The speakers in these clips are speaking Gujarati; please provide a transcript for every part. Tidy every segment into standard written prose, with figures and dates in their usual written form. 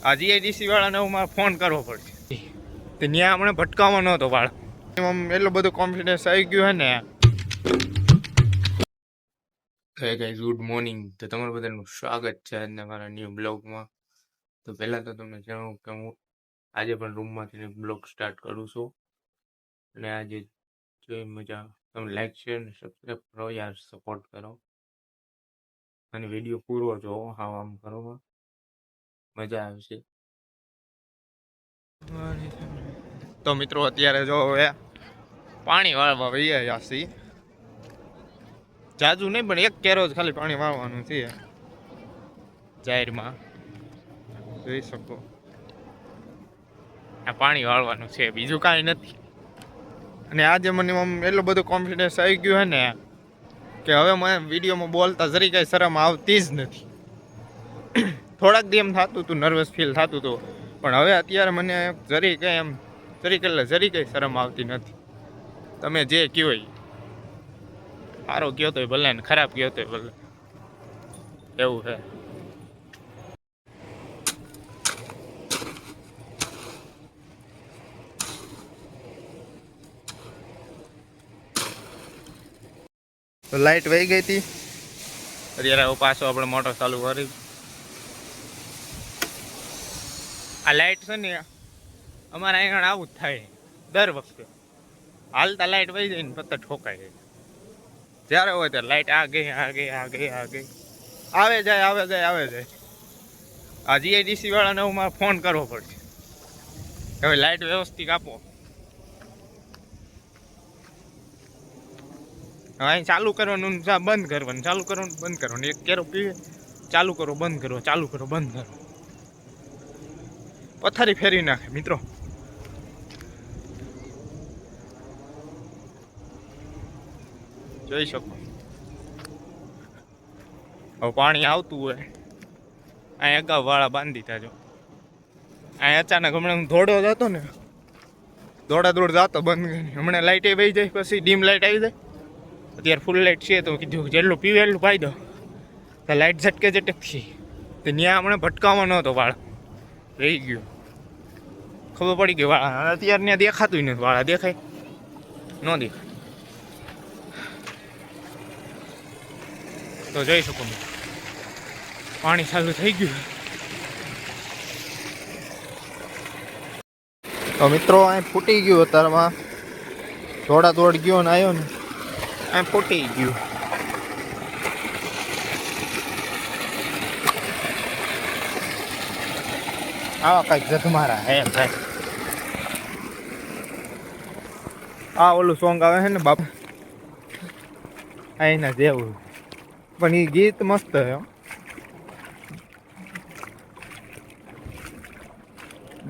આ જીઆઈડીસી વાળાને હું મારે ફોન કરવો પડશે. તે ત્યાં હમણે ભટકાવવા નહોતો વાળ. એમ એટલો બધો કોન્ફિડન્સ આવી ગયો હે ને. Hey guys, good morning. તો તમારું બધાનું સ્વાગત છે આજના મારા ન્યૂ બ્લોગમાં. તો પહેલાં તો તમને જણાવું કે હું આજે પણ રૂમમાંથી બ્લોગ સ્ટાર્ટ કરું છું. અને આજે જોઈ મજા તમે લાઈક શેર અને સબસ્ક્રાઈબ કરો યાર, સપોર્ટ કરો અને વિડીયો પૂરો જોવો. હા, આમ કરો, મજા આવશે. તો મિત્રો અત્યારે જો હવે પાણી વાળવા વૈયા છીએ. જાજુ નહીં પણ એક કેરો જ ખાલી પાણી વાળવાનું છે જાહેરમાં, જોઈ શકો. આ પાણી વાળવાનું છે, બીજું કાંઈ નથી. અને આજે મને આમ એટલો બધો કોન્ફિડન્સ આવી ગયો હે ને કે હવે મને વિડીયોમાં બોલતા જરી કાંઈ શરમ આવતી જ નથી. થોડાક દી એમ થતું હતું, નર્વસ ફીલ થતું હતું, પણ હવે અત્યારે મને જરી કંઈ શરમ આવતી નથી. તમે જે કહો એ સારો કહો તોય ભલે ને ખરાબ કહો તોય ભલે, એવું છે. તો લાઈટ વહી ગઈ હતી, અત્યારે પાછો આપણે મોટર ચાલુ કરી. આ લાઈટ છે ને અમારા અહીંયા આવું જ થાય દર વખતે. હાલતા લાઈટ વહી જાય ને પત્તા ઠોકાઈ જાય. જ્યારે હોય ત્યારે લાઈટ આ ગઈ આવે જાય. આ જીઆઈડીસી વાળાને હું મારે ફોન કરવો પડશે. હવે લાઈટ વ્યવસ્થિત આપો. હવે અહીં ચાલુ કરવાનું, બંધ કરવાનું, ચાલુ કરવાનું, બંધ કરવાનું. એક કેરો પીવે, ચાલુ કરો, બંધ કરો, ચાલુ કરો, બંધ કરો. પથારી ફેરવી નાખે મિત્રો. જોઈ શકો. હવે પાણી આવતું હોય અહીં અગાઉ વાળા બાંધી દીધા. જો અહીં અચાનક હમણાં હું દોડ જતો બંધ કરી. હમણાં લાઇટ વહી જાય, પછી ડીમ લાઇટ આવી જાય. અત્યારે ફૂલ લાઇટ છે તો કીધું જેટલું પીવે એટલું પાઈ દો. તો લાઇટ ઝટકે તો ત્યાં હમણાં ભટકાવવા નહોતો વાળ રહી ગયો. ખબર પડી ગઈ વાળા. અત્યારે ત્યાં દેખાતું નથી. વાળા દેખાય ન દેખાય તો જોઈ શકો પાણી ચાલુ થઈ ગયું. તો મિત્રો અહીં ફૂટી ગયું. અત્યારમાં દોડ ગયો ને આવ્યો ને અહીં ફૂટી ગયું. આવા કઈક જધમારા હે ભાઈ. આ ઓલું સોંગ આવે છે ને બાપ, એના જેવું. પણ એ ગીત મસ્ત છે.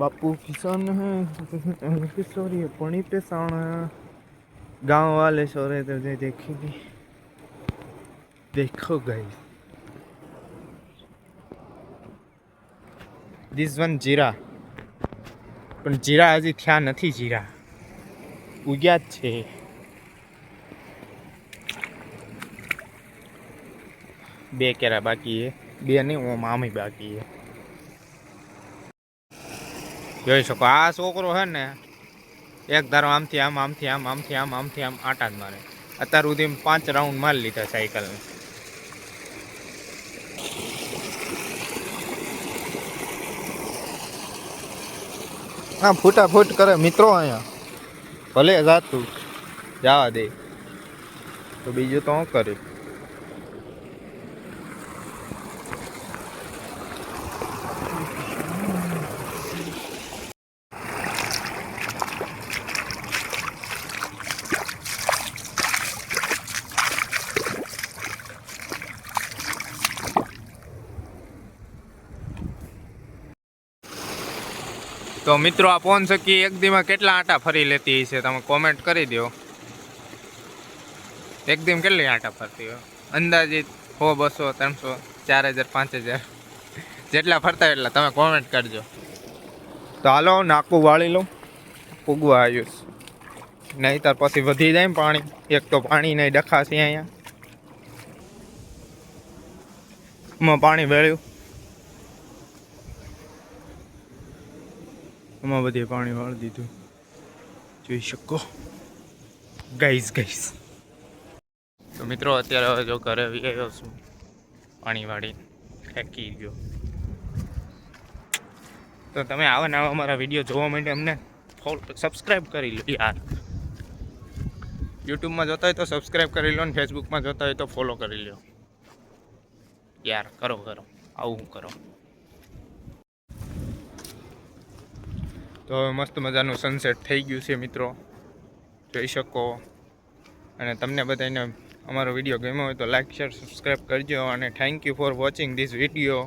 बापू किसान है किशोरी पणी पे साण गांव वाले सोरे तो देखेगी देखो गई दिस वन जीरा. પણ જીરા હજી થયા નથી. જીરા ઉગ્યા જ છે. બે કેરા બાકી છે. બે નહીં, ઓમ આમે બાકી છે. જોઈ શકો આ છોકરો છે ને એક ધારો આમથી આમ આટા જ મારે. અત્યાર સુધી 5 રાઉન્ડ મારી લીધા સાયકલને. હા, ફૂટાફૂટ કરે મિત્રો. અહીંયા ભલે જાતું જવા દે તો બીજું તો શું કરે. તો મિત્રો આ પોન સકી એક દીમાં કેટલા આટા ફરી લેતી છે તમે કોમેન્ટ કરી દો. એક દીમાં કેટલી આટા ફરતી હોય અંદાજિત? 100, 200, 300, 4000, 5000 જેટલા ફરતા એટલા તમે કોમેન્ટ કરજો. તો હાલો નાકું વાળી લઉં, પૂગવા આવ્યું. નહીં તાર પછી વધી જાય ને પાણી. એક તો પાણી નહીં ડખાશે અહીંયા. પાણી વેળ્યું આમાં બધે પાણી વાળી દીધું, જોઈ શકો ગાઈસ. તો મિત્રો અત્યારે હવે જો ઘરે આવી ગયો છું, પાણી વાળી ફેંકી ગયો. તો તમે આવા ને આવા અમારા વિડીયો જોવા માટે અમને સબસ્ક્રાઈબ કરી લો યાર. યુટ્યુબમાં જોતા હોય તો સબસ્ક્રાઈબ કરી લો, ને ફેસબુકમાં જોતા હોય તો ફોલો કરી લો યાર. કરો આવું કરો. તો હવે મસ્ત મજાનું સનસેટ થઈ ગયું છે મિત્રો, જોઈ શકો. અને તમને બધાને અમારો વિડીયો ગમ્યો હોય તો લાઈક શેર સબસ્ક્રાઈબ કરજો. અને thank you for watching this video.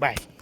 By.